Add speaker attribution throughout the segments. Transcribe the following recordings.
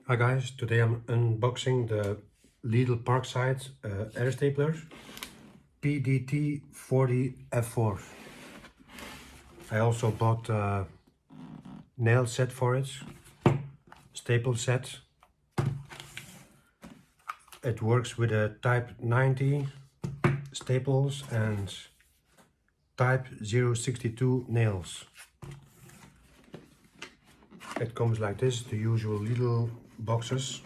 Speaker 1: Hi guys, today I'm unboxing the Lidl Parkside air stapler PDT40F4. I also bought a nail set for it, staple set. It works with a type 90 staples and type 062 nails. It comes like this, the usual Lidl boxes.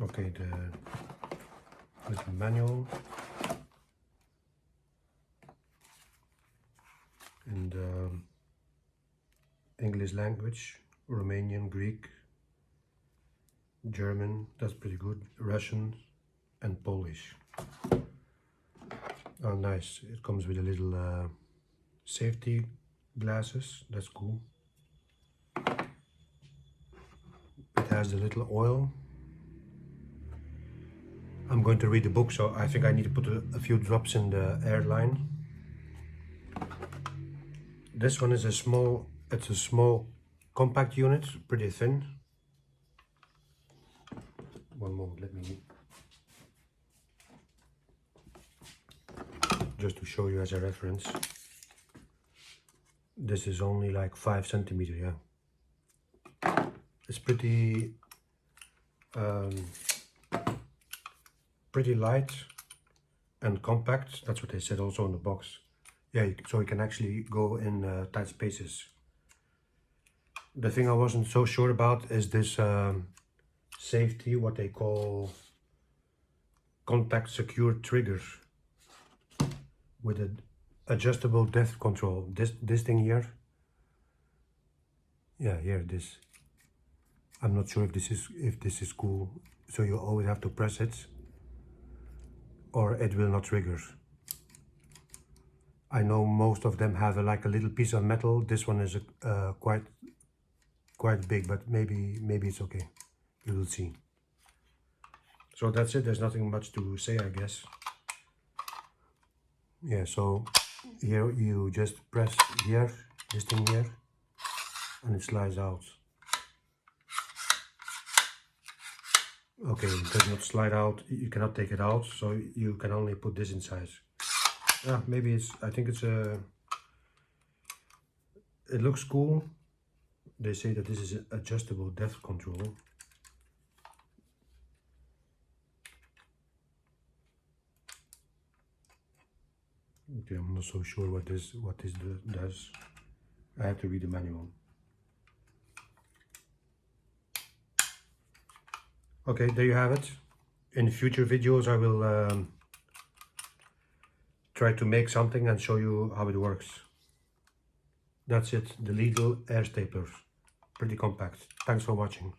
Speaker 1: Okay, the little manual in the English language, Romanian, Greek, German, that's pretty good, Russian and Polish. Oh nice, it comes with a little safety glasses, that's cool. It has the little oil. I'm going to read the book, so I think I need to put a few drops in the airline. This one is it's a small compact unit, pretty thin. One moment, let me, just to show you as a reference. This is only like 5 centimeters, yeah. It's pretty light and compact. That's what they said also in the box. Yeah, so you can actually go in tight spaces. The thing I wasn't so sure about is this safety, what they call contact secure trigger with an adjustable depth control. This thing here. Yeah, here, this. I'm not sure if this is cool. So you always have to press it, or it will not trigger. I know most of them have like a little piece of metal. This one is quite big, but maybe it's okay. You will see. So that's it. There's nothing much to say, I guess. Yeah. So here you just press here, this thing here, and it slides out. Okay, it does not slide out. You cannot take it out, so you can only put this inside. Yeah, maybe I think it looks cool. They say that this is an adjustable depth control. Okay, I'm not so sure what this does. I have to read the manual. Okay, there you have it. In future videos I will try to make something and show you how it works. That's it, the Lidl air stapler. Pretty compact. Thanks for watching.